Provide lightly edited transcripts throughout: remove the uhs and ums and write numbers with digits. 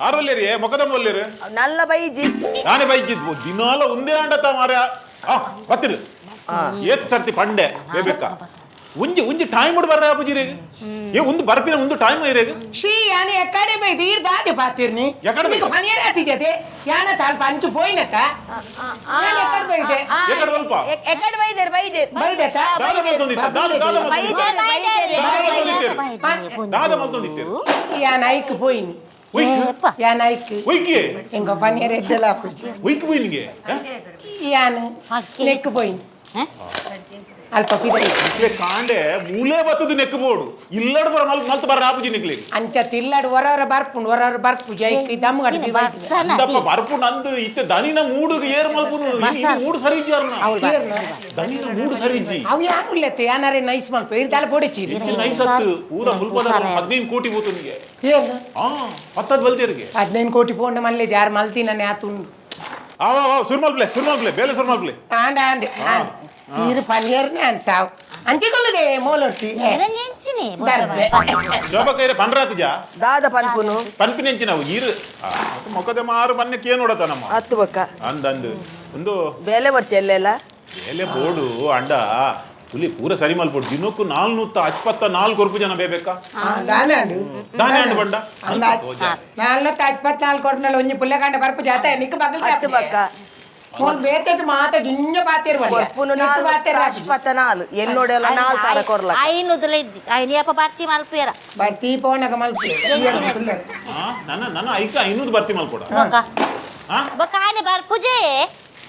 ಆರೊಲ್ಲೇರಿ ಮೊಕದಮ್ಮ ಒಲ್ಲೇರು ನಲ್ಲ ಬೈಜಿ ನಾನೇ ಬೈಜಿದ್ವು ದಿನಾಲ ಒಂದೇ ಅಂಡತ ಮಾರ ಬತ್ತಿರು ಏತ್ ಸರ್ತಿ ಪಂಡೆ ಬೇಬೇಕ ಉಂಜಿ ಉಂಜಿ ಟೈಮ್ ಉಡ್ ಬರ್ರ ಅಪ್ಪುಜಿರೇಗ ಏ ಒಂದು ಬರ್ಪಿನ ಒಂದು ಟೈಮ್ ಇರೇಗ ಶ್ರೀ ಯಾನಿ ಎಕ್ಕಡೆ ಬೈದಿ ಇರ್ ದಾಡಿ ಪಾತಿರ್ನಿ ಎಕ್ಕಡೆ ಬೈದಿ ಪನಿಯರ ಆತಿಜದೆ ಯಾನ ತಾಲ್ ಪಂಚು ಪೋಯಿನತ ಯಾನ ಎಕ್ಕಡೆ ಬೈದೆ ಎಕ್ಕಡೆ ಸ್ವಲ್ಪ ಎಕಡೆ ಬೈದೇರ್ ಬೈದತ ದಾದ ಮಲ್ತೊಂದಿತ್ತೆ ದಾದ ಮಲ್ತೊಂದಿತ್ತೆ ಯಾನ ಐಕ್ ಪೋಯಿನಿ ಯಾನ ಐಕ್ ಒಯ್ಕೆ ಎಂಗ ಪನಿಯರ ಎಡ್ಡಲ ಅಪ್ಪುಜಿ ಒಯ್ಕೆ போயினிಗೆ ಯಾನ ನೆಕ್ ಪೋಯಿನಿ ಅಲ್ಪ ಪಿದೈ ಕಾಂಡೆ ಮೂಲೆ ಬತ್ತದು ನೆಕ್ ಬೋಡು ಇಲ್ಲಡ್ ಬರ ಮಲ್ತ ಬರ ಆಪುಜಿ ನಿಕ್ಲಿ ಅಂಚ ತಿಲ್ಲಡ್ ಹೊರವರ ಬರ್ಪು ಜೈಕ್ ದಮ್ ಗಡ್ಡಿ ಅಂದಪ್ಪ ಬರ್ಪು ನಂದು ಇತ್ತೆ ದನಿನ ಮೂಡುಗೆ ಏರ್ ಮಲ್ಪುನು ಮೂಡು ಸರಿಜಿ ಅರ್ನ ದನಿನ ಮೂಡು ಸರಿಜಿ ಅವು ಯಾನು ಇಲ್ಲತ್ತೆ ಯಾನಾರೆ ನೈಸ್ ಮಲ್ಪ ಇರ್ದಾಲ ಪೋಡಿಚೀರಿ ನೈಸ್ ಹತ್ತು ಊರ ಮುಲ್ಪದ 15 ಕೋಟಿ ಹೋತು ನಿಗೆ ಏನ ಪತ್ತದ್ ಬಲ್ದೇರಿಗೆ 15 ಕೋಟಿ ಪೋಂಡ ಮಲ್ಲೆ ಜಾರ್ ಮಲ್ತಿನನೆ ಆತು ಸುರ್ಮಲ್ಪ್ಲೆ ಬೇಲೆ ಸುರ್ಮಲ್ಪ್ಲೆ ಆಂಡ ಇರು ಪನಿಯರ್ನೆ ಅನ್ಸಾವ್ ಅಂಚಿಕೊಳ್ಳದೆ ಮೋಲೊರ್ತಿ ಶೋಭಕೈರೆ ಪನ್ರಾತಜಾ ದಾದ ಪನ್ಪುನು ಪನ್ಪಿನೆಂಚಿನವು ಈರು ಮೊಕದೆ ಮಾರು ಬನ್ನಕ್ಕೆ ಏನು ನೋಡತ್ತ ನಮ್ಮ ಹತ್ತು ಬಕ್ಕ ಅಂದಂದು ಒಂದು ಬೇಲೆ ಬರ್ಚಿ ಎಲ್ಲೆಲ್ಲ ಬೇಲೆ ಬೋಡು ಅಂಡ ಹುಲಿ ಪೂರ ಸರಿ ಮಲ್ಪೋಡು ದಿನಕ್ಕೂ 454 ರೂಪಾಯಿ ಜನ ಬೇಬೇಕಾ ದಾನೆ ಅಂಡು ಬಂಡ 454 ಕೊರ್ನಲ್ಲ ಒಂಜಿ ಪುಲ್ಲೆಕಾಂಡ ಬರ್ಪು ಜಾತ ನಿಕ್ಕ ಬಗಲ್ ಹತ್ತು ಬಕ್ಕ ಮೋಲ್ ಬೇತೆಟ್ ಮಾತ ಗಿಂಜ ಪಾತಿರ್ವಲ್ಲ ಕೊರ್ಪುನು 454 ಎನ್ನೋಡೆಲ್ಲ 4 ಸಾವಿರ ಕೊರ್ಲ ಐನುದಲ ಇಜ್ಜಿ ಐನಿಯಪ್ಪ ಬರ್ತಿ ಮಲ್ಪೇರ ಬರ್ತಿ ಪೋನಗ ಮಲ್ಪೆ ನನ್ನ ಐಕ 500 ಬರ್ತಿ ಮಲ್ಪೋಡ ಕಾಣೆ ಬರ್ಪುಜೆ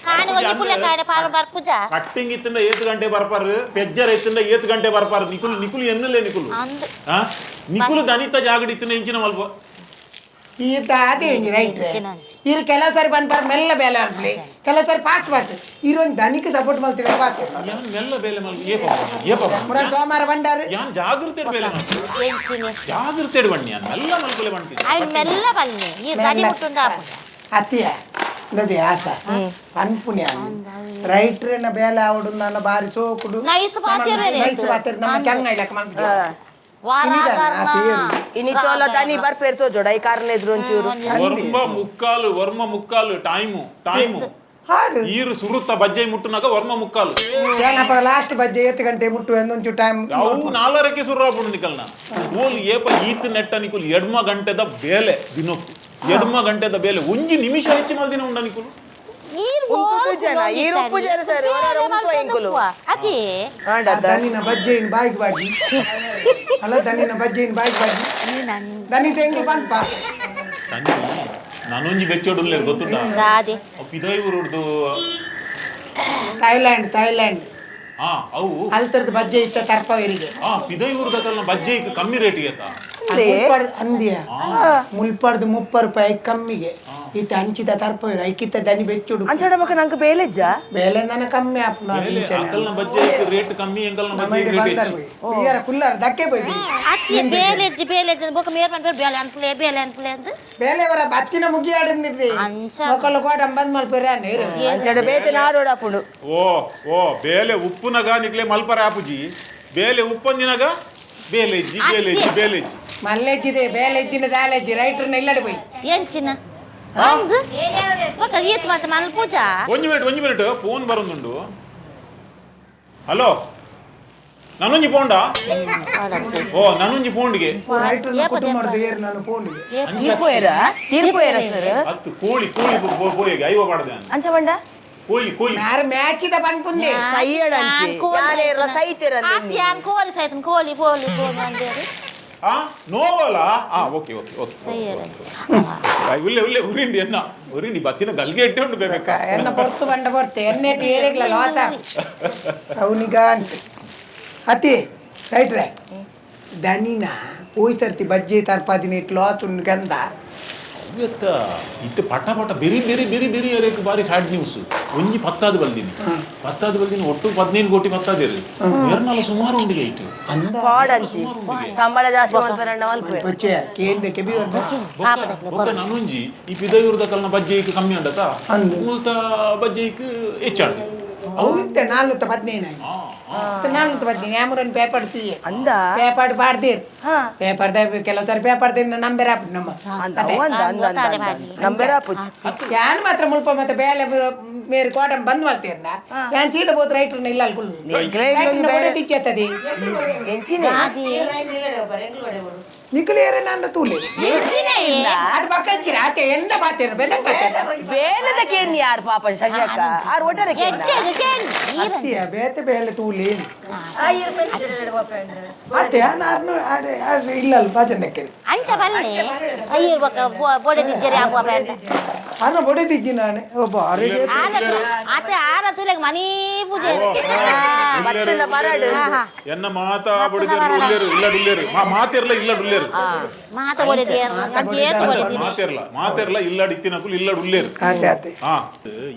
ಕಾಣೆ ಒಂಜಿ ಪುಲ್ಲೆ ಕಾಣೆ ಪಾರು ಬರ್ಪುಜ ಕಟ್ಟಿಂಗ್ ಇತ್ತಿಂದ 7 ಗಂಟೆ ಬರ್ಪಾರು ಪೆಜ್ಜರ್ ಇತ್ತಿಂದ 7 ಗಂಟೆ ಬರ್ಪಾರು ನಿಕುಲು ಎನ್ನಲೇ ನಿಕುಲು ದನಿತ ಜಾಗಡಿ ಇತ್ತಿನ ಇಂಚಿನ ಮಲ್ಪ ಈತ ಅದೇ ರೈಟ್ ಇರು ಕೆಲವು ಸಾರಿ ಬಂದ್ಬಾರ ಮೆಲ್ಲ ಬೇಲೆ ಅನ್ಪ್ಲಿ ಕೆಲವು ಸಾರಿ ಫಾಸ್ಟ್ ಬಾತ್ ಇರೊಂದು ದನಿಕ ಸಪೋರ್ಟ್ ಮಾಡ್ತೀರ ಬಾತ್ ಮೆಲ್ಲ ಬೇಲೆ ಮಲ್ಪ ಮುರ ಸೋಮವಾರ ಬಂಡಾರು ಯಾನ್ ಜಾಗೃತೆ ಬೇಲೆ ಮಲ್ಪ ಜಾಗೃತೆ ಬಣ್ಣಿ ಮೆಲ್ಲ ಮಲ್ಪಲೆ ಬಂಟಿ ಐ ಮೆಲ್ಲ ಬನ್ನಿ ಈ ಗಡಿ ಮುಟ್ಟುಂಡ ಅತ್ತಿಯ ನದಿ ಆಸ ಪನ್ಪುಣ್ಯ ರೈಟ್ರೇನ ಬೇಲೆ ಆವಡು ನನ್ನ ಬಾರಿ ಸೋಕುಡು ನೈಸ್ ಬಾತಿರ್ ನಮ್ಮ ಚಂಗ ಇಲ್ಲಕ ಮಲ್ಪಿದೆ ಇನಿತೋಲ ದನಿ ಬರ್ಪೇರ್ತೋ ಜೋಡ ಈ ಕಾರಣ ಎದುರು ಒಂಚೂರು ವರ್ಮ ಮುಕ್ಕಾಲು ಟೈಮು ಈರು ಸುರುತ್ತ ಬಜ್ಜೆ ಮುಟ್ಟುನಾಗ ವರ್ಮ ಮುಕ್ಕಾಲು ಏನಪ್ಪ ಲಾಸ್ಟ್ ಬಜ್ಜೆ 7 ಗಂಟೆ ಮುಟ್ಟು ಎಂದೊಂಚು ಟೈಮ್ ಅವು 4:00ಕ್ಕೆ ಶುರು ಆಗ್ಬಿಡು ನಿಕಲ್ನ ಓಲ್ ಏಪ ಈತ್ ನೆಟ್ಟ ನಿಕುಲ್ ಎಡ್ಮ ಗಂಟೆದ ಬೇಲೆ ದಿನಕ್ಕೂ ಎಡ್ಮ ಗಂಟೆದ ಬೇಲೆ ಒಂಜಿ ನಿಮಿಷ ಹೆಚ್ಚು ಮಲ್ದಿನ ಉಂಡ ನಿಕುಲು ದನಿನ ಬಜ್ಜೆಯಿನ ಬಾಯಿಗೆ ಬಾಡಿ ಅಲ್ಲ ದನಿನ ಬಜ್ಜೆಯಿನ ಬಾಯಿಗೆ ಬಾಡಿ ದನಿ ಟೆಂಗಿ ಬಂತ ನಾನೊಂಜಿ ಬೆಚ್ಚೋಡುಲ್ಲೆ ಗೊತ್ತುಂಟಾ ಪಿದೈವೂರುಡ್ದು ಥೈಲ್ಯಾಂಡ್ ಅವು ಅಲ್ತರದ ಬಜ್ಜೆ ಇತ್ತ ತರ್ಪವರಿಗೆ ಪಿದೈವೂರ್ದಲ್ಲ ಬಜ್ಜೆ ಕಮ್ಮಿ ರೇಟಿಗೆ ಅಂದಿಯ ಮುಲ್ಪಡ್ದು 30 ರೂಪಾಯಿ ಕಮ್ಮಿಗೆ ಈತ ಹಂಚಿದ ತರ್ಪವೀರು ಐಕಿತ್ತ ದನಿ ಬೆಚ್ಚುಡು ಅಂಚಡ ಮಕ್ಕ ನಂಗೆ ಬೇಲೆಜ್ಜ ಬೇಲೆ ನನ್ನ ಕಮ್ಮಿ ಆಪ್ನ ಅಂಕಲ್ನ ಬಜ್ಜೆ ರೇಟ್ ಕಮ್ಮಿ ಎಂಕಲ್ನ ಬಜ್ಜೆ ರೇಟ್ ಹೆಚ್ಚು ಇಯರ ಕುಲ್ಲರ್ ದಕ್ಕೆ ಬೈದಿ ಅತ್ತಿ ಬೇಲೆಜ್ಜಿ ಬೊಕ ಮೇರ್ ಮನ್ಪೇರ್ ಬೇಲೆ ಅನ್ಪ್ಲೆ ಅಂತ ಬೇಲೆವರ ಬತ್ತಿನ ಮುಗಿ ಆಡಿದ್ರಿ ಮಕ್ಕಳು ಕೋಟ ಬಂದ್ ಮಲ್ಪೇರ ನೀರು ಅಂಚಡ ಬೇತೆ ನಾಡೋಡಾಪುಡು ಓ ಬೇಲೆ ಉಪ್ಪುನಗ ನಿಕ್ಲೆ ಮಲ್ಪರ ಆಪುಜಿ ಬೇಲೆ ಉಪ್ಪಂದಿನಗ ಬೇಲೆಜ್ಜಿ ಮಲ್ಲೆಜ್ಜಿದೆ ಬೇಲೆಜ್ಜಿನ ದಾಲೆಜ್ಜಿ ರೈಟ್ರನ್ನ ಇಲ್ಲಡಿ ಬೈ ಎಂಚಿನ ಈತ್ ಮತ್ತೆ ಮಲ್ಪೂಜ ಒಂಜಿ ಮಿನಿಟ್ ಫೋನ್ ಬರೋದುಂಡು ಹಲೋ ನಾನೊಂಜಿ ಪೋಂಡ ನಾನೊಂಜಿ ಪೋಂಡಿಗೆ ರೈಟ್ರನ್ನ ಕುಟುಂಬದ ಏರ್ ನಾನು ಪೋಂಡಿಗೆ ಹತ್ತು ಕೋಳಿ ಪೋಯಿಗೆ ಐವ ಮಾಡದೆ ಅಂಚ ಬಂಡ ಕೋಳಿ ಯಾರು ಮ್ಯಾಚಿದ ಬಂದ್ಪುಂದೆ ಕೋಳಿ ಸೈತನ್ ಕೋಳಿ ಅಂದೇರು ನೋವಲ್ಲ ಓಕೆ ಉಲ್ಲೆ ಉರಿಂಡಿ ಎನ್ನ ಉರಿಂಡಿ ಬತ್ತಿನ ಗಲ್ಗೆ ಇಟ್ಟೆ ಉಂಡು ಬೇಕಾ ಎನ್ನ ಪೊರ್ತು ಬಂಡ ಪೊರ್ತೆ ಎನ್ನೆಟ್ಟು ಏರೆಗ್ಲ ಲಾಸ ಅವನಿಗ ಅತಿ ರೈಟ್ರೆ ದನಿನ ಪೋಯ್ ಸರ್ತಿ ಬಜ್ಜೆ ತರ್ಪಾದಿನ ಇಟ್ಟು ಲಾಸ್ ಉಂಡು ಗಂಧ ಇತ್ತು ಪಟ ಬೆರಿ ಅರೇಕು ಬಾರಿ ಸ್ಯಾಡ್ ನ್ಯೂಸ್ ಒಂಜಿ ಪತ್ತಾದ ಬಲ್ದಿನಿ ಒಟ್ಟು 15 ಕೋಟಿ ಪತ್ತಾದೇರು ಎರಡ್ನಾಲ ಸುಮಾರು ಉಂಡಿಗೆ ಇಟ್ಟು ಸಂಬಳ ಜಾಸ್ತಿ ನಾನೊಂಜಿ ಈ ಪಿದೈವರ್ದ ಕಲ್ನ ಬಜ್ಜೆಕ್ ಕಮ್ಮಿ ಅಂಡತ ಮುಲ್ತ ಬಜ್ಜೆಕ್ ಹೆಚ್ಚಾಂಡು ಅವು ಇತ್ತೆ 415 415 ಯಾಮೂರನ್ ಪೇಪರ್ ತೀಯೆ ಅಂದ ಪೇಪರ್ ಪಾಡ್ದೀರ್ ಹಾ ಪೇಪರ್ ಕೆಲವು ಸಾರಿ ಪೇಪರ್ ತೀರ್ ನಂಬರ್ ಆಪ್ ನಮ್ಮ ನಂಬರ್ ಆಪುಜಿ ಯಾನ್ ಮಾತ್ರ ಮುಲ್ಪ ಮತ್ತೆ ಬೇಲೆ ಮೇರೆ ಕೋಟಂ ಬಂದ್ ಮಾಡ್ತೀರ್ನ ಯಾನ್ ಸೀದಾ ಹೋದ್ ರೈಟ್ರನ್ನ ಇಲ್ಲ ಅಲ್ಕುಲ್ ರೈಟ್ರನ್ನ ಕೊಡೆ ತಿಚ್ಚೆತ್ತದಿ ಎಂಚಿನೆ ನಿಕಲೇರೆ ನನ್ನ ತೂಲೆ ಎಂಚಿನೆ ಅದು ಪಕ್ಕ ಇಕ್ಕಿರ ಆತೆ ಎಂಡ ಪಾತೇರ ಬೆದಂಗ ಪಾತೇರ ಬೇಲದ ಕೇನ್ ಯಾರು ಪಾಪ ಶಶಕ್ಕ ಆರ್ ಒಟ್ಟರೆ ಕೇನ್ ಅತ್ತಿಯ ಬೇತೆ ಬೇಲೆ ತೂಲೆ ಆತೆ ನಾರ್ನು ಆಡೆ ಇಲ್ಲ ಅಲ್ಲ ಬಾಜಂದಕ್ಕೆ ಅಂಚ ಬಲ್ಲೆ ಅಯ್ಯರ್ ಬಕ ಬೋಡೆ ದಿಜ್ಜರಿ ಆಗುವ ಬೇಡ ಅನ್ನ ಬೊಡೆ ತಿಜ್ಜಿ ನಾನೆ ಒಬ್ಬ ಅರೆಗೆ ಆತೆ ಆರ ತುಲೆಗ್ ಮನಿ ಪೂಜೆ ಮತ್ತಲ್ಲ ಮರಡು ಎನ್ನ ಮಾತಾ ಬಡಿದರು ಉಳ್ಳೇರು ಇಲ್ಲ ಡುಲ್ಲೇರು ಮಾತಿರ್ಲ ಇಲ್ಲ ಡುಲ್ಲೇರು ಮಾತ ಬೋಡೆ ದಿಯರ್ ಅದೇತು ಬೋಡೆ ಮಾತಿರ್ಲ ಇಲ್ಲ ಡಿತ್ತಿನಕುಲ್ ಇಲ್ಲ ಡುಲ್ಲೇರು ಆತೆ ಆತೆ ಹಾ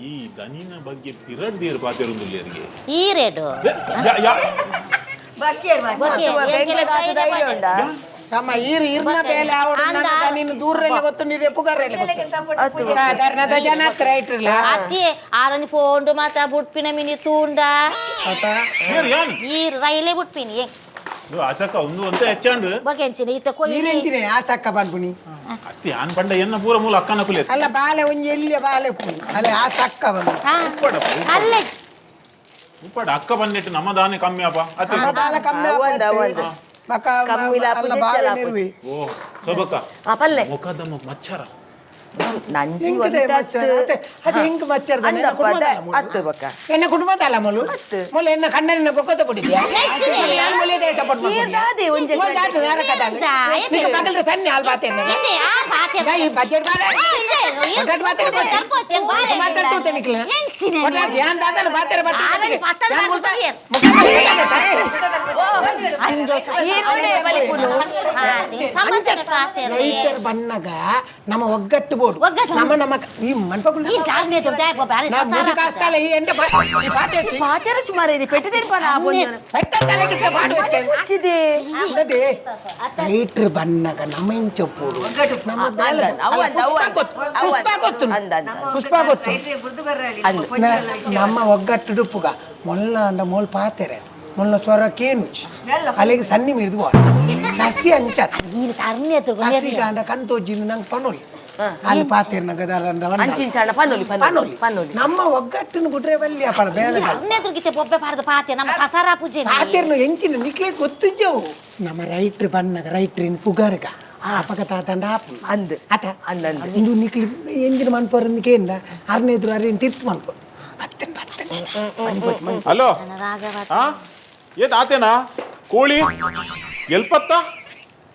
ಈ ದನಿನ ಬಗ್ಗೆ ಪಿರಡ್ ದೇರ್ ಪಾತಿರು ಡುಲ್ಲೇರಿಗೆ ಈ ರೇಡು ಬಕ್ಕೆ ಎಂಗೆಲ ಕೈಗೆ ಉಂಟಾ ಸಮ ಇರ್ನ ಬೇಲೆ ಆವಡ ನನ್ನ ನೀನು ದೂರಲ್ಲ ಗೊತ್ತು ನೀರು ಪುಗಾರಲ್ಲ ಗೊತ್ತು ಸಾಧಾರಣದ ಜನ ಹತ್ರ ಇಟ್ಟಿರಲ್ಲ ಅತ್ತಿ ಆರೊಂದು ಫೋನ್ ಮಾತ ಬುಟ್ಪಿನ ಮಿನಿ ತೂಂಡ ಆತಾ ಈ ರೈಲೆ ಬುಟ್ಪಿನಿ ಅಸಕ ಒಂದು ಅಂತ ಹೆಚ್ಚಾಂಡು ಬಗೆಂಚಿನ ಇತ್ತ ಕೊಯ್ಯಿ ನೀರೆಂಚಿನೆ ಆ ಸಕ್ಕ ಬಂದ್ಬಿನಿ ಅತ್ತಿ ಆನ್ ಪಂಡ ಎನ್ನ ಪೂರ ಮೂಲ ಅಕ್ಕನ ಕುಲೆ ಅಲ್ಲ ಬಾಲೆ ಒಂಜಿ ಎಲ್ಲಿ ಬಾಲೆ ಪುನಿ ಅಲ್ಲ ಆ ಸಕ್ಕ ಬಂದು ಅಲ್ಲೇ ಉಪ್ಪಡ ಅಕ್ಕ ಬಂದಿಟ್ಟು ನಮ್ಮ ದಾನಿ ಕಮ್ಮಿ ಅಪ್ಪ ಅತ್ತೆ ನಮ್ಮ ಬಾಲ ಕಮ್ಮಿ ಒಂದು ಮಕ್ಕ ಕಮ್ಮಿಲ ಅಲ್ಲ ಬಾಲೆ ನಿರ್ವಿ ಓ ಸೊಬಕ ಪಲ್ಲೆ ಮುಖದಮ್ಮ ಮಚ್ಚರ ನಂಜಿ ಹೆಂಗದೆ ಮಚ್ಚರ ಅದೇ ಹೆಂಗ್ ಮಚ್ಚರ ಹತ್ತು ಬಕ್ಕ ಎನ್ನ ಕುಟುಂಬದಲ್ಲ ಮೊಲು ಮೊಲ ಎನ್ನ ಕಣ್ಣನ ಬೊಕ್ಕತ ಬಿಟ್ಟಿದ್ಯಾ ನಾನು ಮೊಲೆದೇ ಸಪೋರ್ಟ್ ಏದಾದೆ ಒಂಜೆ ನಿಕ ಬಗಲ್ರೆ ಸನ್ನೆ ಹಾಲ್ ಬಾತೇನೆ ಎಂದೆ ಆ ಬಾತೆ ಈ ಬಜೆಟ್ ಬಾಲೆ ಒಟ್ಟಾಟ ಬಾತೇನೆ ಕರ್ಪೋಚೆ ಬಾರೆ ಮಾತಾಡ್ತು ನಿಕ್ಲ ಎಂಚಿನೆ ಒಟ್ಟಾಟ ಯಾನ್ ದಾದನ ಬಾತೇರೆ ಬಾತೇರೆ ಯಾನ್ ಮುಲ್ತಾ ಅಂಜೋ ಸಂಬಂಧನ ಪಾತೆರೆ ರೈತರ ಬನ್ನಗ ನಮ್ಮ ಒಗ್ಗಟ್ಟು ಬೋಡು ನಮ್ಮ ನಮ್ಮ ಈ ಮನ್ಪಗಳು ಈ ಗಾರ್ನೆ ದೊಡ್ಡ ಬಾರೆ ನಾ ಮುದಿ ಕಾಸ್ತಲ್ಲ ಈ ಎಂಡ ಈ ಬಾತೇಚಿ ಪಾತೆರ ಸುಮಾರು ಇದೆ ಪೆಟ್ಟದೇರ್ ಪನ ಆಬೋಂಜನ ಪೆಟ್ಟ ತಲೆಗೆ ಸಹ ಬಾಡು ಹಚ್ಚಿದೆ ಅದೇ ರೈತರ ಬನ್ನಗ ನಮ್ಮ ಇಂಚಪ್ಪೋಡು ನಮ್ಮ ಬೇಲೆ ಪುಷ್ಪ ಗೊತ್ತು ನಮ್ಮ ಒಗ್ಗಟ್ಟು ಡುಪ್ಪುಗ ಮೊಲ್ಲ ಅಂಡ ಮೋಲ್ ಪಾತೆರೆ ಮೊಲ್ಲ ಸ್ವರ ಕೇನುಚಿ ಅಲ್ಲಿಗೆ ಸನ್ನಿ ಮಿಡ್ದು ಸಸಿ ಅಂಚ ಈ ಕಾರ್ನೆ ಸಸಿ ಗಾಂಡ ಕಂತೋಜಿನ ನಂಗೆ ಪನೋಲಿ ಅಲ್ಲಿ ಪಾತೆರ್ನ ಗದಾಲಂದ ಅಂಚಿಂಚಾಣ ಪನ್ನೋಲಿ ಪನೋಲಿ ಪನ್ನೋಲಿ ನಮ್ಮ ಒಗ್ಗಟ್ಟಿನ ಗುಡ್ರೆ ಬಲ್ಲಿ ಅಪ್ಪಳ ಬೇಲೆ ಕಾರ್ನೆ ದುರ್ಗಿತೆ ಬೊಬ್ಬೆ ಪಾಡ್ದ ಪಾತೆ ನಮ್ಮ ಸಸಾರ ಪೂಜೆ ಪಾತೆರ್ನ ಎಂಚಿನ ನಿಕ್ಲೆ ಗೊತ್ತಿದ್ದೆವು ನಮ್ಮ ರೈಟ್ರ್ ಬನ್ನಗ ರೈಟ್ರಿನ ಪುಗಾರ್ಗ ಅಪಕ ತಾತಂಡ ಆಪು ಅಂದ್ ಆತ ಇಂದು ನಿಕ್ಲಿ ಎಂಜಿನ ಮನ್ಪರಂದಿಗೆ ಏನ ಅರ್ನೇದ್ರು ಅರೇನ್ ತಿರ್ತು ಮನ್ಪ ಬತ್ತನ್ ಹಲೋ ಹಾ ಏತ್ ಆತೇನಾ ಕೋಳಿ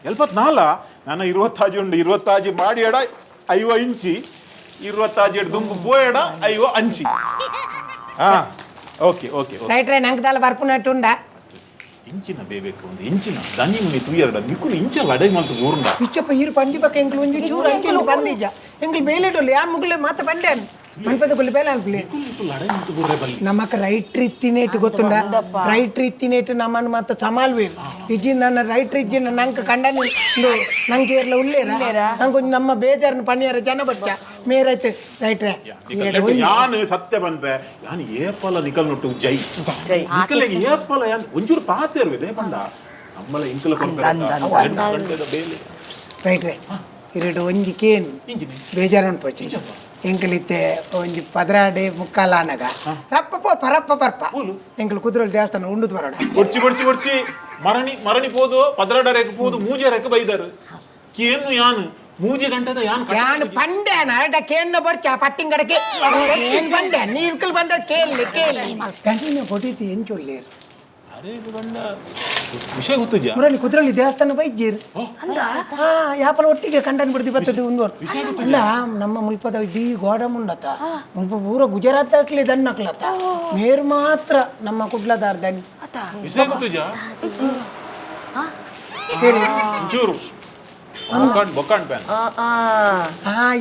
ಎಲ್ಪತ್ನಾಲ ನಾನು 20 ಉಂಡು 20 ಮಾಡಿ ಎಡ 5 ಇಂಚಿ 20 ದುಂಬು ಪೋಯಡ 5 ಅಂಚಿ ಹಾ ಓಕೆ ಓಕೆ ರೈಟ್ರೆ ನಂಗೆ ದಾಲ ಬರ್ಪುನಟ್ಟುಂಡ ಇಂಚಿನ ಬೇಬೇಕು ಒಂದು ಇಂಚಿನ ದನಿ ಮುನಿ ತುಯ್ಯರಡ ನಿಕ್ಕುಲು ಇಂಚಲ್ಲ ಅಡೈ ಮಾತು ಊರುಂಡ ಇಚ್ಚಪ್ಪ ಈರು ಪಂಡಿ ಬಕ್ಕ ಎಂಕ್ಲು ಒಂಜಿ ಚೂರು ಅಂಚೆಂಡು ಬಂದಿಜ್ಜ ಎಂಕ್ಲು ಬೇಲೆಡೋಲ್ಲ ಯಾನ್ ಮುಗ್ಲೆ ಮಾತ ಬಂಡೆ ಮನ್ಪದ ಕೊಲ್ಲಿ ಬೇಲೆ ಅನ್ಕ್ಲಿ ಅಡೈ ಮಾತು ಊರ್ರೆ ಬಲ್ಲಿ ನಮಕ್ ರೈಟ್ರ್ ಇತ್ತಿನೇಟ್ ಗೊತ್ತುಂಡ ರೈಟ್ರ್ ಇತ್ತಿನೇಟ್ ನಮ್ಮನ್ ಮಾತ ಸಮಾಲ್ವೇರು ಇಜ್ಜಿ ನನ್ನ ರೈಟ್ರ್ ಇಜ್ಜಿನ ನಂಗೆ ಕಂಡನಿ ನಂಗೆ ಇರ್ಲ ಉಳ್ಳೇರ ನಂಗೆ ನಮ್ಮ ಬೇಜಾರನ ಪಣಿಯರ ಜನ ಬಚ್ಚ ಮೇರೈತೆ ರೈಟ್ರೆ ಯಾನ್ ಸತ್ಯ ಬಂದ್ರೆ ಯಾನ್ ಏಪಲ ನಿಕಲ್ ನೊಟ್ಟು ಜೈ ನಿಕಲೆಗೆ ಏಪಲ ಯಾನ್ ಒಂಚೂರು ಪಾತೇರ್ವೆ ದೇ ಪಂಡ ಸಂಬಳ ಇಂಕಲ ಕೊಂಡ್ರೆ ಬೇಲೆ ರೈಟ್ರೆ ಇರಡು ಒಂಜಿ ಕೇನು ಬೇಜಾರು ಅನ್ಪೋಚಿ ಎಂಕಲಿತ್ತೆ ಒಂಜಿ ಪದರಾಡೆ ಮುಕ್ಕಾಲ ಆನಗ ರಪ್ಪ ಪರಪ್ಪ ಪರ್ಪ ಎಂಕಲ್ ಕುದ್ರೋಲ್ ದೇವಸ್ಥಾನ ಉಂಡುದು ಬರೋಡ ಒಡ್ಚಿ ಮರಣಿ ಪೋದು ಪದರಾಡರೆಕ್ ಪೋದು ಮೂಜೆರೆಕ್ ಬೈದರು ಕೇನು ಯಾನ್ ಮೂಜಿ ಗಂಟದ ಯಾನ್ ಪಂಡೆ ಅಡ ಕೇನ್ನ ಬರ್ಚ ಪಟ್ಟಿಂಗಡಕ್ಕೆ ಏನ್ ಬಂಡೆ ನೀರ್ಕಲ್ ಬಂದ ಕೇಳಿ ದನಿನ ಹೊಡಿತಿ ಎಂಚೊಳ್ಳೇರು ವಿಷಯ ಗೊತ್ತುಜ ಮುರಳಿ ಕುದ್ರಲ್ಲಿ ದೇವಸ್ಥಾನ ಬೈಜೀರ್ ಯಾಪಲ ಒಟ್ಟಿಗೆ ಕಂಡನ್ ಬಿಡ್ದಿ ಬರ್ತದೆ ಒಂದು ಅಲ್ಲ ನಮ್ಮ ಮುಲ್ಪದ ಇಡೀ ಗೋಡ ಮುಂಡತ ಮುಲ್ಪ ಪೂರ ಗುಜರಾತ್ ಹಾಕ್ಲಿ ದನ್ ಹಾಕ್ಲತ್ತ ಮೇರ್ ಮಾತ್ರ ನಮ್ಮ ಕುಡ್ಲದಾರ ದನಿ ವಿಷಯ ಗೊತ್ತುಜ ಚೂರು ಬೊಕ್ಕಾಂಡ್ ಪ್ಯಾನ್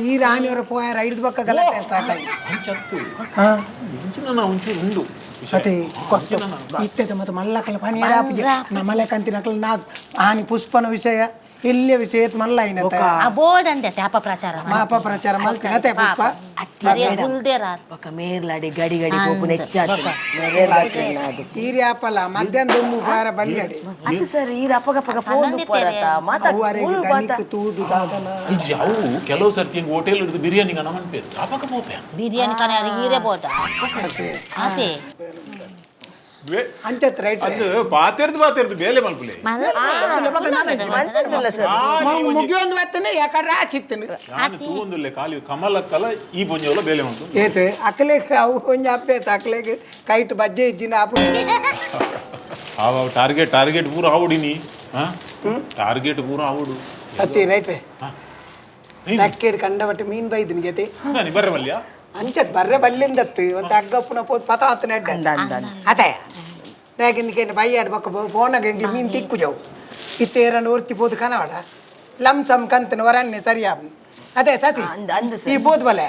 ಈ ರಾಣಿಯವರ ಪೋಯಾರ ಐದು ಬಕ್ಕ ಗಲಾಟೆ ಸ್ಟಾರ್ಟ್ ಆಗಿ ಒಂಚೂರು ಉಂಡು ಅದೇ ಇತ್ತೆ ಮತ್ತೆ ಮಲ್ಲಕಲ ಪಣಿಯರ ನಮ್ಮಲೆ ಕಂತಿನಕಲ್ ನಾ ಆನಿ ಪುಷ್ಪನ ವಿಷಯ ಇಲ್ಲಿಯ ವಿಷಯ ಮಲ್ಲ ಐನತ ಆ ಬೋರ್ಡ್ ಅಂದೆ ಅಪ್ಪ ಪ್ರಚಾರ ಮಾಪ ಪ್ರಚಾರ ಮಲ್ತಿನ ಅತ್ತೆ ಪುಪ್ಪ ಗುಲ್ದೇರಾರ್ ఒక మేర్లాడి గడి గడి పోపు నెచ్చాడు ಈರಿ ಆಪಲ್ಲ ಮಧ್ಯಾಹ್ನ ದುಮ್ಮು ಬಾರ ಬಲ್ಯಡಿ ಅದು ಸರ್ ಈ ರಪ್ಪಗಪ್ಪಗ ಫೋನ್ ಪರತ ಅವರಿಗೆ ದನಿಕ್ ತೂದು ದಾದನ ಇಜ್ಜಿ ಅವು ಕೆಲವು ಸರ್ತಿ ಹಿಂಗೆ ಹೋಟೆಲ್ ಹಿಡಿದು ಬಿರಿಯಾನಿ ಗಣ ಮನ್ಪೇರು ಅಪಕ ಪೋಪೆ ಬಿರಿಯಾನಿ ಕನೆ ಹೀರೆ ಬೋಟ ಅದೇ ಅಂಚತ್ ರೈಟ್ ಅದು ಪಾತಿರ್ದು ಬೇಲೆ ಮಲ್ಪುಲೆ ಮುಗಿಯೊಂದು ಬತ್ತನೆ ಯಾಕಡ್ರೆ ಆಚಿತ್ತನು ನಾನು ತೂಂದುಲ್ಲೆ ಖಾಲಿ ಕಮಲಕ್ಕಲ ಈ ಬೊಂಜೋಲ ಬೇಲೆ ಮಲ್ತು ಏತು ಅಕ್ಕಲೆಗೆ ಅವು ಕೊಂಚ ಅಪ್ಪೇತ ಅಕ್ಕಲೆಗೆ ಕೈಟ್ ಬಜ್ಜೆ ಇಜ್ಜಿನ ಆಪು ಅವ ಟಾರ್ಗೆಟ್ ಪೂರ ಆವುಡಿನಿ ಟಾರ್ಗೆಟ್ ಪೂರ ಆವುಡು ಅತ್ತಿ ರೈಟ್ ನಕ್ಕೆಡ್ ಕಂಡಬಟ್ಟೆ ಮೀನ್ ಬೈದಿನ ಜೊತೆ ನಾನು ಬರ್ರೆ ಮಲ್ಯ ಅಂಚತ್ ಬರ್ರೆ ಬಲ್ಲಿಂದತ್ತು ಒಂದು ಅಗ್ಗಪ್ಪನ ಪೋತ್ ಪತ ಹತ್ತನ ಅದೇ ಯಾಕೆ ಬೈಯಾಡ್ ಬಕ್ಕ ಫೋನಾಗ ಹೆಂಗ್ಲಿ ಮೀನ್ ತಿಕ್ಕು ಜಾವು ಇತ್ತೇರನ್ನು ಉರ್ತಿ ಪೋದು ಕನವಾಡ ಲಂಸಮ್ ಕಂತನ ವರನ್ನೆ ಸರಿಯಾಬ್ ಅದೇ ಸತಿ ಈ ಪೋದ್ ಬಲೆ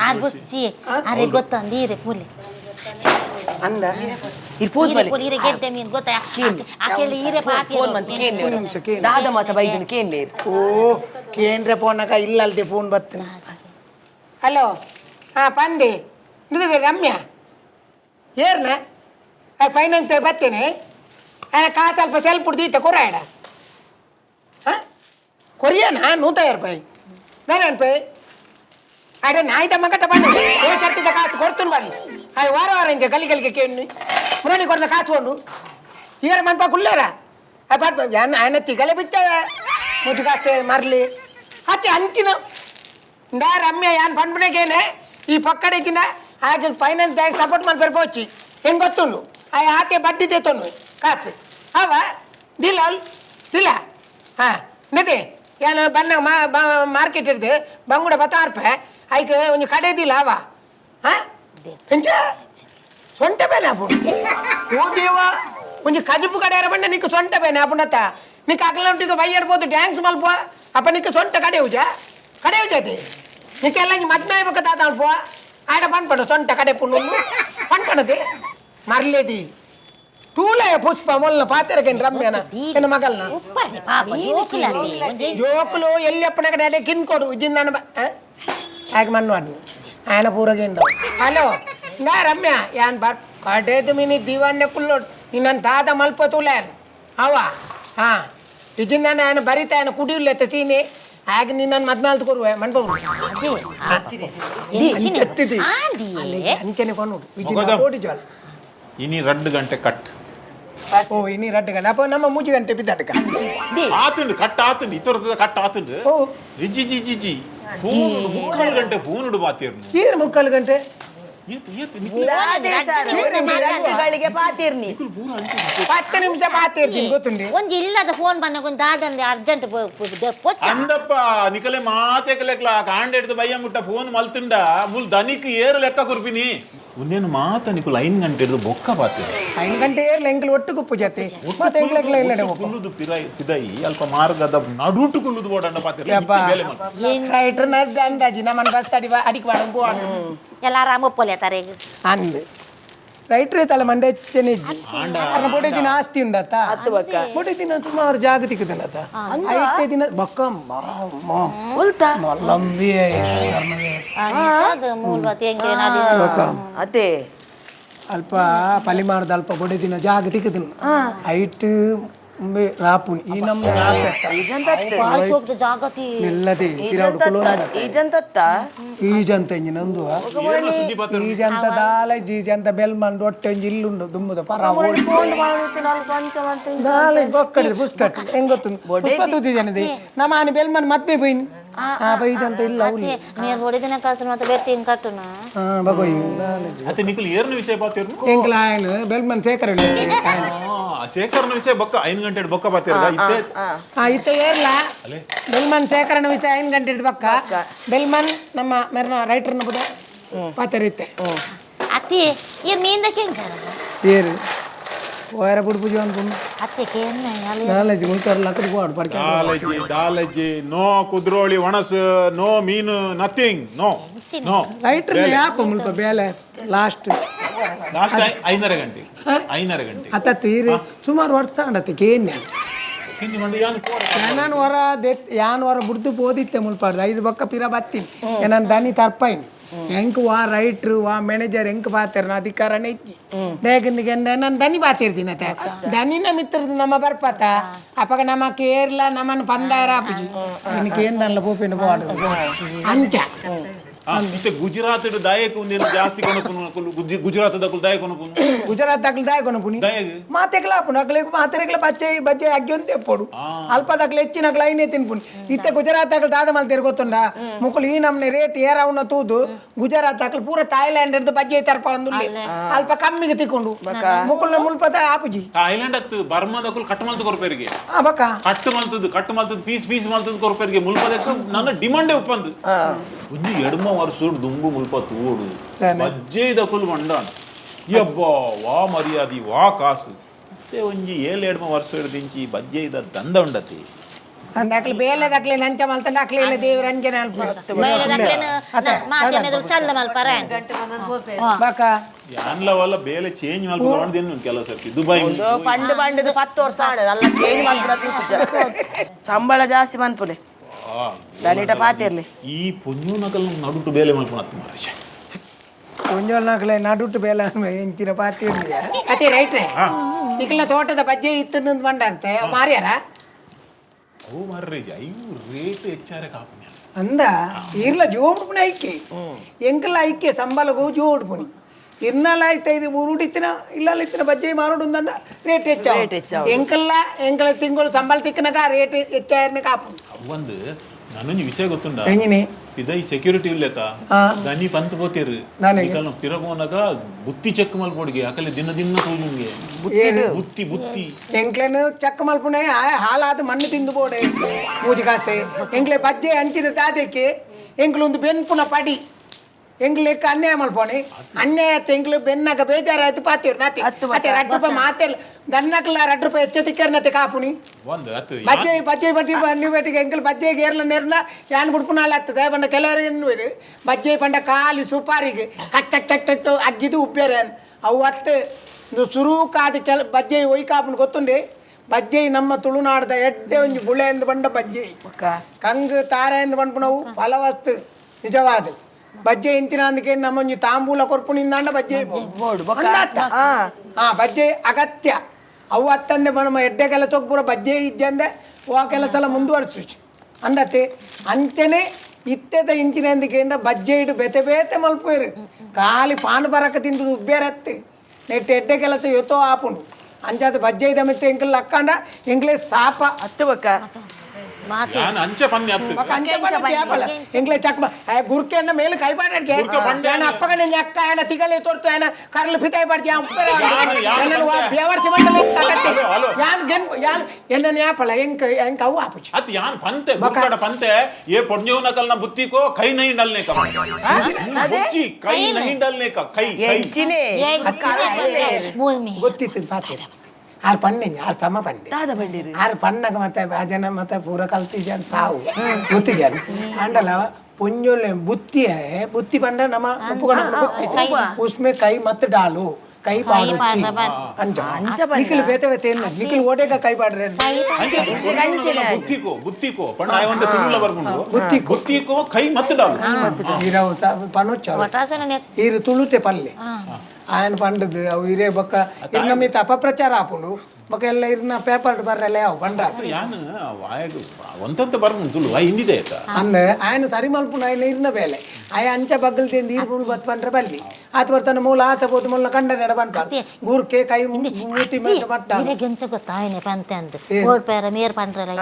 ಆರ್ ಬುಚ್ಚಿ ಅರೆ ಗೊತ್ತಂದ ಹೀರೆ ಪುಲಿ ಅಂದ ಹೀರೆ ಗೆಡ್ಡೆ ಮೀನ್ ಗೊತ್ತಾ ಆಕೆಲ್ಲ ಹೀರೆ ಪಾತಿ ಒಂದು ನಿಮಿಷ ಕೇನ್ ದಾದ ಮಾತ ಬೈದಿನ ಕೇನ್ಲೇರು ಓ ಕೇಂದ್ರ ಫೋನಾಗ ಇಲ್ಲಲ್ದೆ ಫೋನ್ ಬರ್ತನೆ ಹಲೋ ಪಂದಿ ನಿಂತಿದೆ ರಮ್ಯಾ ಏರ್ನ ಫೈನಾನ್ಸ್ ಬರ್ತೇನೆ ಕಾ ಸ್ವಲ್ಪ ಸೆಲ್ಪ್ ಉಡ್ದೀತ ಕೊರಾಡ ಕೊರಿಯಾನಾ 150 ರೂಪಾಯಿ ನಾನೇನು ಪೈ ಅಡೆ ನಾಯ್ದ ಮಗಟ ಬನ್ನಿ ಸರ್ತಿದ್ದ ಕಾಸು ಕೊಡ್ತೀನಿ ಬನ್ನಿ ವಾರ ಇಂಚ ಗಲಿಗೆ ಕೇಳಿ ಮುರಳಿ ಕೊಡ್ನ ಕಾಸುಕೊಂಡು ಈರ ಮನ್ಪ ಕುಳ್ಳೇರ ಅಣ್ಣತ್ತಿ ಗಲೆ ಬಿತ್ತವೆ ಮುಚ್ಚು ಕಾಸ್ತೆ ಮರ್ಲಿ ಅತ್ತೆ ಅಂತಿನ ನಾ ರಮ್ಯ ಯಾನ್ ಪಂಡ್ಬನೇಗೇನೆ ಈ ಪಕ್ಕಡೆಗಿನ ಆಗ ಫೈನಾನ್ಸ್ ಬ್ಯಾಂಕ್ ಸಪೋರ್ಟ್ ಮಾಡಿ ಪೋಚಿ ಹೆಂಗೆ ಗೊತ್ತುಂಡು ಆತೆ ಬಡ್ಡಿ ದೇತೊಂಡು ಕಾಸು ಅವ ದಿಲ್ಲ ಹಾಂ ನದೆ ಏನು ಬನ್ನ ಮಾರ್ಕೆಟ್ ಇರ್ದು ಬಂಗುಡ 10 ರೂಪಾಯಿ ಆಯ್ತು ಒಂದು ಕಡೆ ದಿಲ್ಲ ಅವ ಹಾಂ ಎಂಚ ಸೊಂಟ ಬೇನೆ ಆಪುಂಡು ಓ ದೇವ ಒಂದು ಕಜುಪು ಕಡೆ ಬಂಡ ನಿಕ್ಕ ಸೊಂಟ ಬೇನೆ ಆಪುಂಡತ್ತ ನಿಕ್ಕ ಅಗ್ಲಂಟಿಗೆ ಬೈಯಾಡ್ಬೋದು ಡ್ಯಾನ್ಸ್ ಮಲ್ಪ ಅಪ್ಪ ನಿಕ್ಕ ಸೊಂಟ ಕಡೆ ಉಜಾತಿ ನಿಕ್ಕೆಲ್ಲ ಮದ್ಮೆ ಆಗ್ಬೇಕು ತಾತ ಅಲ್ಪ ಆಡ ಪಂಡ್ಪಡು ಸೊಂಟ ಕಡೆ ಪುಣ್ಣು ಪಂಡ್ಪಣದಿ ಮರ್ಲೇದಿ ತೂಲೆ ಪುಷ್ಪ ಮೊಲ್ಲ ಪಾತೆರಕೇನು ರಮ್ಯನ ನನ್ನ ಮಗಲ್ನ ಜೋಕುಲು ಎಲ್ಲಿಯಪ್ಪನ ಕಡೆ ಅಡೆ ಕಿನ್ಕೊಡು ಜಿನ್ನ ಹಾಗೆ ಮಣ್ಣು ఆయన పూరగేందో హలో నా రమ్య యాన్ బర్ కడేది మిని దీవాన్నే కుల్లోడ్ నిన్న దాద మల్పతులేన్ అవా హా ఇజిందన ఆయన బరిత ఆయన కుడియుల్లెత సీని ಆಗ ನಿನ್ನ ಮದ್ಮೇಲೆ ತಗೋರುವೆ ಮನ್ಪವ್ರು ಅಂಚೆತ್ತಿದಿ ಅಂಚೆನೆ ಕೊನೋಡು ವಿಜಿನ ಕೋಡಿ ಜಾಲ್ ಇನಿ 2 ಗಂಟೆ ಕಟ್ ಓ ಇನಿ 2 ಗಂಟೆ ಅಪ್ಪ ನಮ್ಮ 3 ಗಂಟೆ ಬಿದ್ದಟಕ ಆತುಂಡು ಕಟ್ ಆತುಂಡು ಇತರದ ಕಟ್ ಆತುಂಡು ಓ ಜಿ ಫೋನ್ 3 ಗಂಟೆ ಫೋನ್ ಇಡು ಬಾತಿರ್ನು ಏನು 3 ಗಂಟೆ ಪಾತಿರ್ನಿ 10 ನಿಮಿಷ ಪಾತಿರ್ತೀನಿ ಗೊತ್ತುಂಡಿ ಒಂದು ಇಲ್ಲದ ಫೋನ್ ಬಂದಾಗ ದಾದಂದೆ ಅರ್ಜೆಂಟ್ ಅಂದಪ್ಪ ನಿಕಲೆ ಮಾತೆಕಲೆಕ್ಲ ಕಾಂಡೆಡ್ದು ಬಯ್ಯಂಗುಟ್ಟ ಫೋನ್ ಮಲ್ತುಂಡ ಮುಲ್ ದನಿಕ್ ಏರು ಲೆಕ್ಕ ಕುರ್ಪಿನಿ ಒಂದೇನು ಮಾತ ನಿಕುಲ್ 5 ಗಂಟೆ ಹಿಡಿದು ಬೊಕ್ಕ ಬಾತಿರ್ 5 ಗಂಟೆ ಏರ್ಲ ಎಂಕ್ಲು ಒಟ್ಟು ಕುಪ್ಪು ಜಾತಿ ಮತ್ತೆ ಎಂಕ್ಲೆಕ್ಲ ಇಲ್ಲಡೆ ಕುಲ್ಲುದು ಪಿದೈ ಅಲ್ಪ ಮಾರ್ಗದ ನಡುಟು ಕುಲ್ಲುದು ಬೋಡಂಡ ಬಾತಿರ್ ರೈಟರ್ ನಸ್ ಅಂದಾಜಿ ನಮ್ಮನ್ನ ಬಸ್ ತಡಿ ಅಡಿಕ್ ಮಾಡು ಬೋಡು ಎಲ್ಲಾರಾಮ ಒಪ್ಪಲೇತಾರೆ ಅಂದ್ ರೈಟ್ರೆ ತಲೆ ಮಂಡೆ ಹೆಚ್ಚೆನಿಜ್ಜಿ ಅರ್ನ ಬೊಡೆ ದಿನ ಆಸ್ತಿ ಉಂಡತ್ತ ಬೊಡೆ ದಿನ ಸುಮಾರು ಜಾಗತಿಕ ದಿನತ್ತ ಐತೆ ದಿನ ಬೊಕ್ಕ ಮಲ್ಲಂಬಿ ಅದೇ ಅಲ್ಪ ಪಲಿಮಾರದ ಅಲ್ಪ ಬೊಡೆ ದಿನ ಜಾಗತಿಕ ದಿನ ಐಟ್ ರಾಪುನಿ ಈ ನಮ್ಮ ಜಾಗತಿ ನೆಲ್ಲದೆ ಕಿರಾಡು ಕುಲೋ ಈಜಂತ ನಂದು ಈಜಂತ ದಾಲ ಜೀಜಂತ ಬೆಲ್ಮಂಡ್ ಹೊಟ್ಟೆ ಇಲ್ಲುಂಡು ದುಮ್ಮದ ಪರ ದಾಲೆ ಬೊಕ್ಕಡಿದ ಪುಸ್ತಕ ಹೆಂಗ್ ಗೊತ್ತು ಪುಷ್ಪ ತೂತಿದ್ದೇನೆ ನಮ್ಮ ಆನೆ ಬೆಲ್ಮನ್ ಮತ್ತೆ ಬೈನ್ ಬೈಜಂತ ಇಲ್ಲ ನೀರು ಹೊಡಿದಿನ ಕಾಸು ಮತ್ತೆ ಬೆಟ್ಟಿಂಗ್ ಕಟ್ಟುನ ಬಗೋಯ್ ಅತ್ತೆ ನಿಕುಲ್ ಏರ್ನ ವಿಷಯ ಬಾತಿರ್ನು ಎಂಕ್ಲ ಆಯ್ನು ಬೆಲ್ಮನ್ ಶೇಖರ ಶೇಖರ್ನ ವಿಷಯ ಬೊಕ್ಕ 5 ಗಂಟೆ ಬೊಕ್ಕ ಬಾತಿರ್ ಇತ್ತೆ ಏರ್ಲ ಬೆಲ್ಮನ್ ಶೇಖರನ ವಿಷಯ 5 ಗಂಟೆ ಬೊಕ್ಕ ಬೆಲ್ಮನ್ ನಮ್ಮ ಮೆರ್ನ ರೈಟರ್ನ ಬುದ ಪಾತರಿತ್ತೆ ಅತ್ತಿ ಈ ಮೀಂದಕ್ಕೆ ಸರ್ ಏರು ಓಯರ ಬುಡ್ಪುಜಿ ಅನ್ಕೊಂಡು ಅತ್ತೆ ಕೇಳ್ನೆ ನಾಲೆಜ್ ಮುಲ್ಕರ್ ಲಕ್ಕದ ಗೋಡ್ ಪಡ್ಕ ದಾಲಜಿ ನೋ ಕುದ್ರೋಳಿ ಒಣಸ್ ನೋ ಮೀನು ನಥಿಂಗ್ ನೋ ರೈಟರ್ ಯಾಪ ಮುಲ್ಪ ಬೇಲೆ ಲಾಸ್ಟ್ 5:30 ಗಂಟೆ ಅತ್ತ ತೀರಿ ಸುಮಾರು ವರ್ಷ ತಗೊಂಡತ್ತೆ ಕೇನ್ನೆ ಹಿಂದಿ ಮಂಡಿ ಯಾನ್ ಕೋರ ಯಾನ್ ವರ ಬುಡ್ದು ಬೋದಿತ್ತೆ ಮುಲ್ಪಾಡ್ದು 5 ಬೊಕ್ಕ ಪಿರ ಬತ್ತೀನಿ ಏನನ್ ದನಿ ತರ್ಪೈನ್ ಎಂಕ್ ವಾ ರೈಟ್ರು ವಾ ಮ್ಯಾನೇಜರ್ ಎಂಕ್ ಬಾತಿರ್ನ ಅಧಿಕಾರನೇ ಇಜ್ಜಿ ದೇಗಂದಿಗೆ ನಾನು ದನಿ ಬಾತಿರ್ತೀನಿ ಅತ್ತೆ ದನಿನ ಮಿತ್ರದು ನಮ್ಮ ಬರ್ಪತ್ತ ಅಪ್ಪಗ ನಮ್ಮ ಕೇರಳ ನಮ್ಮನ್ನು ಪಂದಾರ ಆಪುಜಿ ನನಗೆ ಏನ್ದಲ್ಲ ಪೋಪಿನ ಬೋಡು ಅಂಚ ಮತ್ತೆ ಗುಜರಾತ್ ದಾಯಕ ಒಂದೇನು ಜಾಸ್ತಿ ಕೊನಪುನು ಗುಜರಾತ್ ದಕುಲ್ ದಾಯಕ ಕೊನಪುನು ಗುಜರಾತ್ ದಕಲ್ ದಾಯ ಕೊನಪುನಿ ಮಾತೆಗ್ಲ ಆಪುನು ಅಗ್ಲೆ ಮಾತೆಗ್ಲ ಬಜ್ಜೆ ಅಗ್ಗಿ ಒಂದೇ ಪೋಡು ಅಲ್ಪ ದಕ್ಲೆ ಹೆಚ್ಚಿನ ಲೈನೇ ತಿನ್ಪುನಿ ಇತ್ತೆ ಗುಜರಾತ್ ದಕಲ್ ದಾದ ಮಲ್ತೇರು ಗೊತ್ತುಂಡ ಮುಕುಲು ಈ ನಮ್ನೆ ರೇಟ್ ಏರಾವನ್ನ ತೂದು ಗುಜರಾತ್ ದಕಲ್ ಪೂರ ಥಾಯ್ಲ್ಯಾಂಡ್ ಹಿಡ್ದು ಬಜ್ಜೆ ತರ್ಪ ಅಂದುಲ್ಲೆ ಅಲ್ಪ ಕಮ್ಮಿಗೆ ತಿಕ್ಕೊಂಡು ಮುಕುಲ್ನ ಮುಲ್ಪತ ಆಪುಜಿ ಥಾಯ್ಲ್ಯಾಂಡ್ ಅತ್ತು ಬರ್ಮಾ ದಕುಲ್ ಕಟ್ ಮಲ್ತು ಕೊರ್ಪೇರಿಗೆ ಬಕ ಕಟ್ ಮಲ್ತದ್ದು ಪೀಸ್ ಮಲ್ತದ್ದು ಕೊರ್ಪೇರಿಗೆ ಮುಲ್ಪದಕ್ಕೆ ನನ್ನ ಡಿಮಾಂಡೇ ಒಪ್ಪಂದು ಒಂಜಿ ಎಡಮ ವರ್ಷೋಡು ದುಂಬು ಮುಲ್ಪ ತೋಡು ಬಜ್ಜೆ ದಕುಲ್ ಮಂಡಾನ್ ಯಬ್ಬಾ ವಾ ಮರ್ಯಾದಿ ವಾ ಕಾಸು ಮತ್ತೆ ಒಂಜಿ 7 ವರ್ಷ ದಿಂಚಿ ಬಜ್ಜೆ ಇದ ದಂದ ಉಂಡತಿ ಅಂದಾಕ್ಲೆ ಬೇಲೆ ದಕ್ಲೆ ನಂಚ ಮಲ್ತಂಡ ಅಕ್ಲೆ ಇಲ್ಲ ದೇವ್ರ ಅಂಜನೆ ಬಕ ಯಾನ್ಲ ವಲ್ಲ ಬೇಲೆ ಚೇಂಜ್ ಮಲ್ಪ ಮಾಡ್ದೇನು ಕೆಲಸ ಸರ್ತಿ ದುಬೈ ಪಂಡು 10 ವರ್ಷ ಅಲ್ಲ ಚೇಂಜ್ ಮಾಡ್ಬಿಡ ಸಂಬಳ ಜಾಸ್ತಿ ಮನ್ಪುಲೆ ದಾನಿಟ ಪಾತಿರ್ಲಿ ಈ ಪೊಂಜು ನಕಲ್ ನಡುಟು ಬೇಲೆ ಮಲ್ಪನತ್ತು ಮಾರಶ ಪೊಂಜೋಲ್ ನಕಲೆ ನಡುಟು ಬೇಲೆ ಎಂಚಿನ ಪಾತಿರ್ಲಿ ಅದೇ ರೈಟ್ ರೇ ನಿಕಲ್ನ ತೋಟದ ಬಜ್ಜೆ ಇತ್ತು ಬಂಡಂತೆ ಮಾರ್ಯಾರ ಅವು ಮಾರ್ರೇಜ ಅಯ್ಯೋ ರೇಟ್ ಹೆಚ್ಚಾರೆ ಕಾಪುನಿ ಅಂದ ಇರ್ಲ ಜೋಡ್ಪುನಿ ಐಕೆ ಎಂಕಲ್ಲ ಐಕೆ ಸಂಬಳಗೂ ಜೋಡ್ಪುನಿ ಇರ್ನಲ್ಲ ಐತೆ ಇದು ಉರುಡಿತ್ತಿನ ಇಲ್ಲಲ್ಲ ಇತ್ತಿನ ಬಜ್ಜೆ ಮಾರೋಡು ఉందంಡ ರೇಟ್ ಹೆಚ್ಚಾವ ಎಂಕಲ್ಲ ತಿಂಗಳು ಸಂಬಳ ತಿಕ್ಕನಗ ರೇಟ್ ಹೆಚ್ಚಾಯರ್ನ ಕಾಪು ಒಂದು ನನಗೆ ವಿಷಯ ಗೊತ್ತುಂಡ ಎಂಜಿನಿ ಇದ ಈ ಸೆಕ್ಯೂರಿಟಿ ಇಲ್ಲೇತ ದನಿ ಪಂತ ಬೋತಿರು ನಿಕಲ್ನ ಪಿರಗೋನಗ ಬುತ್ತಿ ಚೆಕ್ ಮಲ್ಪೋಡಿಗೆ ಅಕಲೆ ದಿನ ತೋಜುಂಗೆ ಬುತ್ತಿ ಎಂಕ್ಲೆನು ಚೆಕ್ ಮಲ್ಪುನೆ ಹಾಲಾದ ಮಣ್ಣು ತಿಂದು ಬೋಡೆ ಮೂಜಿ ಕಾಸ್ತೆ ಎಂಕ್ಲೆ ಬಜ್ಜೆ ಹಂಚಿದ ತಾದಕ್ಕೆ ಎಂಕ್ಲು ಒಂದು ಬೆನ್ಪುನ ಪಡಿ ಎಂಗ್ಲೆಕ್ಕ ಅನ್ಯಾಯ ಮಲ್ಪೋಣಿ ಅನ್ಯಾಯ ತೆಂಗ್ಲು ಬೆನ್ನಗ ಬೇಜಾರಾಯ್ತು ಪಾತಿರು ನಾತಿ ಮತ್ತೆ 2 ರೂಪಾಯಿ ಮಾತೆಲ್ಲ ದನ್ನಕ್ಲ 2 ರೂಪಾಯಿ ಹೆಚ್ಚು ತಿಕ್ಕರ್ನತೆ ಕಾಪುನಿ ಬಜ್ಜೆ ನೀವು ಬೇಟಿಗೆ ಎಂಕಲ್ ಬಜ್ಜೆಗೆ ಏರ್ಲ ನೆರ್ನ ಯಾನ್ ಬಿಡ್ಪುನಾಲ ಆಗ್ತದೆ ಬಂದ ಕೆಲವರು ಎನ್ನುವರು ಬಜ್ಜೆ ಪಂಡ ಖಾಲಿ ಸುಪಾರಿಗೆ ಕಟ್ ಅಗ್ಗಿದು ಉಪ್ಪೇರೆ ಅವು ಅತ್ತೆ ಸುರುಕಾದ ಬಜ್ಜೆ ಒಯ್ಕಾಪುನು ಗೊತ್ತುಂಡೆ ಬಜ್ಜೆ ನಮ್ಮ ತುಳುನಾಡದ ಎಡ್ಡೆ ಒಂಜಿ ಬುಳೆ ಎಂದು ಬಂಡ ಬಜ್ಜೆ ಕಂಗ್ ತಾರೆ ಎಂದು ಬಂಡ್ಪುನವು ಫಲವಸ್ತು ನಿಜವಾದ ಬಜ್ಜೆ ಇಂಚಿನ ಅಂದಕ್ಕೆ ನಮ್ಮೊಂಜಿ ತಾಂಬೂಲ ಕೊರ್ಪುನಿಂದಾಂಡ ಬಜ್ಜೆ ಬಜ್ಜೆ ಅಗತ್ಯ ಅವು ಅತ್ತಂದೆ ನಮ್ಮ ಎಡ್ಡೆ ಕೆಲಸಕ್ಕೆ ಪೂರ ಬಜ್ಜೆ ಇಜ್ಜಂದೆ ಆ ಕೆಲಸ ಎಲ್ಲ ಮುಂದುವರ್ಸು ಅಂದತ್ತೆ ಅಂಚನೆ ಇತ್ತೆದ ಇಂಚಿನ ಅಂದಕ್ಕೆ ಬಜ್ಜೆ ಇಡು ಬೇತೆ ಮಲ್ಪೇರು ಖಾಲಿ ಪಾನು ಬರಕ ತಿಂದು ಉಬ್ಬೇರತ್ತೆ ನೆಟ್ಟು ಎಡ್ಡೆ ಕೆಲಸ ಯೋತೋ ಆಪುಂಡು ಅಂಚಾದ ಬಜ್ಜೆ ಇದ ಮೆತ್ತೆ ಎಂಕಲ್ ಅಕ್ಕಂಡ ಎಂಕ್ಲೆ ಸಾಪ ಹತ್ತು ಬಕ್ಕ ಅಂಚೆ ಪನ್ನೆ ಎಂಕ್ಲೆ ಚಕ್ಮ ಗುರ್ಕೆನ್ನ ಮೇಲೆ ಕೈ ಪಾಡಕ್ಕೆ ಅಪ್ಪಗನೆ ಅಕ್ಕ ಏನ ತಿಗಲೆ ತೋರ್ತು ಏನ ಕರ್ಲು ಪಿತಾಯಿ ಪಡ್ತಿ ಬೇವರ್ಸಿ ಮಂಡಲ ಯಾನ್ ಎನ್ನ ಯಾಪಲ ಎಂಕ ಅವು ಆಪುಚಿ ಅತ್ ಯಾನ್ ಪಂತೆ ಬಕ್ಕಡ ಪಂತೆ ಏ ಪೊಡ್ಜೋನ ಕಲ್ನ ಬುತ್ತಿಕೋ ಕೈ ನೈ ಡಲ್ನೆ ಕ ಬುಚ್ಚಿ ಕೈ ನೈ ಡಲ್ನೆ ಕ ಕೈ ಎಂಚಿನೆ ಗೊತ್ತಿತ್ತು ಪಾತಿರ ಆರು ಪಣ್ಣೆ ಆರು ಸಮ ಪಂಡೆ ಆರು ಪಣ್ಣಗ ಮತ್ತೆ ಭಜನ ಮತ್ತೆ ಪೂರ ಕಲ್ತಿ ಜನ ಸಾವು ಬುತ್ತಿ ಜನ ಅಂಡಲ ಪೊಂಜೊಲ್ಲೆ ಬುತ್ತಿ ಪಂಡ ನಮ್ಮ ಉಪ್ಪುಗಣ ಬುತ್ತಿ ಉಸ್ಮೆ ಕೈ ಮತ್ತೆ ಡಾಲು ಕೈ ಪಾಡು ನಿಖಿಲ್ ಬೇತೆ ನಿಖಿಲ್ ಓಟೆಗ ಕೈ ಪಾಡ್ರೆ ಬುತ್ತಿಕೋ ಪಣ್ಣ ಒಂದು ತಿಂಗಳ ಬರ್ಕೊಂಡು ಬುತ್ತಿಕೋ ಕೈ ಮತ್ತೆ ಡಾಲು ಇರವು ಪನೋಚ್ಚ ಇರು ತುಳುತೆ ಪಲ್ಲೆ ఆయన పండుది అవి ఇరే బొక్క ఇన్న మీ అపప్రచార ఆపుండు బొక్క ಎಲ್ಲ ಇರ್ನ ಪೇಪರ್ ಬರ್ರಲ್ಲ ಯಾವ ಬಂಡ್ರ ಯಾನ ವಾಯಗ ಒಂತಂತ ಬರ್ಕೊಂಡು ತುಳು ಆ ಹಿಂದಿದೆ ಆಯ್ತಾ ಅಂದ ఆయన ಸರಿ ಮಲ್ಪುನ ఆయన ಇರ್ನ ಬೇಲೆ ಆಯ ಅಂಚ ಬಗ್ಗಲ್ ತಿಂದು ಇರ್ಪುಣು ಬತ್ ಪಂಡ್ರೆ ಬಲ್ಲಿ ಆತ ಬರ್ತಾನೆ ಮೂಲ ಆಚೆ ಹೋದು ಮೂಲ ಕಂಡ ನಡ ಬಂಟ ಗೂರ್ಕೆ ಕೈ ಮೂತಿ ಮೇಲೆ ಮಟ್ಟ ಗೆಂಚ ಗೊತ್ತಾ ಆಯ್ನೆ ಪಂತೆ ಅಂತ ಓಡ್ ಪೇರ ಮೇರ್ ಪಂಡ್ರಲ್ಲ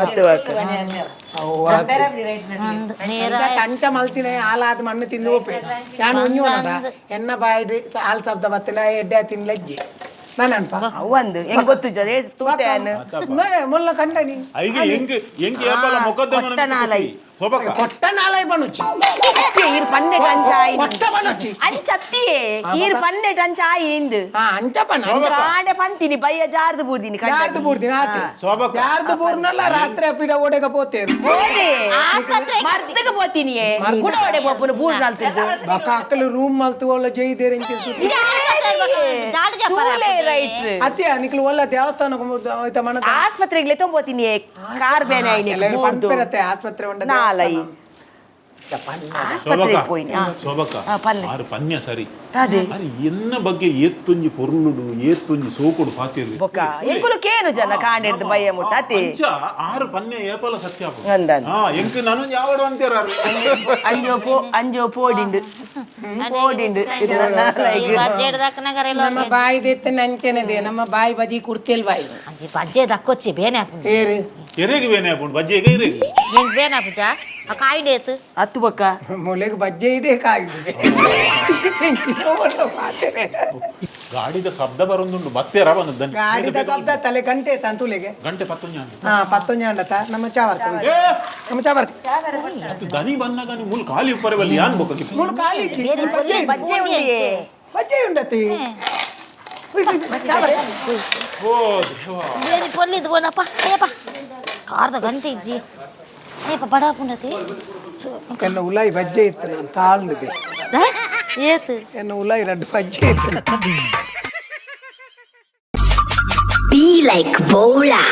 ಅಂಚ ಮಲ್ತಿನ ಹಾಲಾದ ಮಣ್ಣು ತಿಂದು ಹೋಪೆ ಯಾನು ಒಂಜಿ ನೋಡ ಎನ್ನ ಬಾಯಿಡಿ ಹಾಲ್ ಶಬ್ದ ಬತ್ತಿನ ಎಡ್ಡೆ ತಿನ್ಲಜ್ಜಿ ನಾನು ಅನ್ಪ ಒಂದು ಹೆಂಗ್ ಗೊತ್ತು ಜೊತೆ ತೂತೆಯನ್ನು ಮೊಲ್ಲ ಕಂಡನಿ ಐಗೆ ಎಂಗೆ ಯಾಪಲ ಮೊಕದ್ದಮನ ಸೋಬಕ ಕೊಟ್ಟ ನಾಲೈ ಬನುಚಿ ಈರ್ ಪನ್ನೆ ಟಂಚ ಆಯಿ ಕೊಟ್ಟ ಬನುಚಿ ಅಂಚತ್ತಿ ಈರ್ ಪನ್ನೆ ಟಂಚ ಆಯಿ ಇಂದು ಅಂಚ ಪನ ಆಡೆ ಪಂತಿನಿ ಬಯ್ಯ ಜಾರ್ದು ಬೂರ್ದಿನಿ ಜಾರ್ದು ಬೂರ್ದಿನಿ ಆತೆ ಸೋಬಕ ಜಾರ್ದು ಬೂರ್ನಲ್ಲ ರಾತ್ರಿ ಅಪಿಡ ಓಡೆಗ ಪೋತೇರು ಓದೆ ಆಸ್ಪತ್ರೆ ಮರ್ತಗ ಪೋತಿನಿಯೇ ಗುಡ ಓಡೆ ಪೋಪುನ ಬೂರ್ ನಲ್ತಿದ್ದು ಬಕ ಅಕ್ಕಲು ರೂಮ್ ಮಲ್ತು ಒಳ್ಳೆ ಜೈದೇರೆ ಇಂಚಿ ಜಾಡ ತೂಲೆ ರೈಟ್ ಅತ್ಯ ನಿಕ್ಲು ಒಳ್ಳೆ ದೇವಸ್ಥಾನ ಮನ ಆಸ್ಪತ್ರೆಗೆ ತೊಂಬೋತೀನಿ ಕಾರ್ ಬೇನೆ ಪಂಪೆರತ್ತೆ ಆಸ್ಪತ್ರೆ ಉಂಡ ನಾಲೈ ಶೋಭಕ್ಕ పోయినా ಶೋಭಕ್ಕ ಆರು ಪನ್ಯ ಸರಿ ಅದೇ ಅರೆ ಎನ್ನ ಬಗ್ಗೆ ಏತ್ತೊಂಜಿ ಪೊರ್ಲುಡು ಏತ್ತೊಂಜಿ ಸೋಕುಡು ಪಾತಿರ್ಲಿ ಬೊಕ್ಕ ಎಂಕುಲು ಕೇನು ಜನ ಕಾಂಡೆರ್ದು ಭಯ ಮುಟ್ಟಾತಿ ಅಂಚ ಆರು ಪನ್ಯ ಏಪಲ ಸತ್ಯ ಅಂದನ್ ಎಂಕ್ ನಾನು ಯಾವಡು ಅಂತೀರಾರು ಅಂಜೋ ಪೋಡಿಂಡು ಇದು ನನ್ನ ನಮ್ಮ ಬಾಯಿ ದೆತ್ತ ನಂಚನದೆ ನಮ್ಮ ಬಾಯಿ ಬಜಿ ಕುರ್ತೆಲ್ ಬಾಯಿ ಬಜ್ಜೆ ದಕ್ಕೊಚ್ಚಿ ಬೇನೆ ಏರು ಎರೆಗೆ ಬೇನೆ ಹಾಕೊಂಡು ಬಜ್ಜೆಗೆ ಎರೆಗೆ ಏನ್ ಬೇನೆ ಹಾಕುಜ ಆ ಕಾಯಿಡೇತು ಹತ್ತು ಬೊಕ್ಕ ಮೊಲೆಗೆ ಬಜ್ಜೆ ಇಡೇ ಕಾಯಿದೆ ಗಾಡಿದ ಶಬ್ದ ಬರೊಂದುಂಡು ಬತ್ತೇರ ಬಂದದ್ದು ಗಾಡಿದ ಶಬ್ದ ತಲೆ ಗಂಟೆ ತಂತುಲೆಗೆ ಗಂಟೆ 11 ಪತ್ತೊಂಜಾಂಡತ ನಮ್ಮ ಚಾವರ್ಕ ನಮ್ಮ ಚಾವರ್ಕ ಅದು ದನಿ ಬಂದಾಗ ನೀವು ಮುಲ್ ಖಾಲಿ ಉಪ್ಪರೆ ಬಲ್ಲಿ ಯಾನ್ ಬೊಕ್ಕ ಮುಳು ಖಾಲಿ ಬಜ್ಜೆ ಉಂಡಿಯೇ ಬಜ್ಜೆ ಉಂಡತಿ ಓ ದೇವಾ ಬೇರೆ ಪೊಲ್ಲಿದ್ದು ಬೋನಪ್ಪ ಏಪ್ಪ ಕಾರ್ದ ಗಂಟೆ ಇದ್ದಿ ಏಪ್ಪ ಬಡಾಪುಂಡತಿ ಎನ್ನ ಉಲಾಯಿ ಬಜ್ಜೆ ಇತ್ತು ನಾನು ತಾಳ್ನಿದೆ ಏತು ಎನ್ನ ಉಲಾಯಿ ರಡ್ಡು ಬಜ್ಜೆ ಇತ್ತು Be like BOLAR.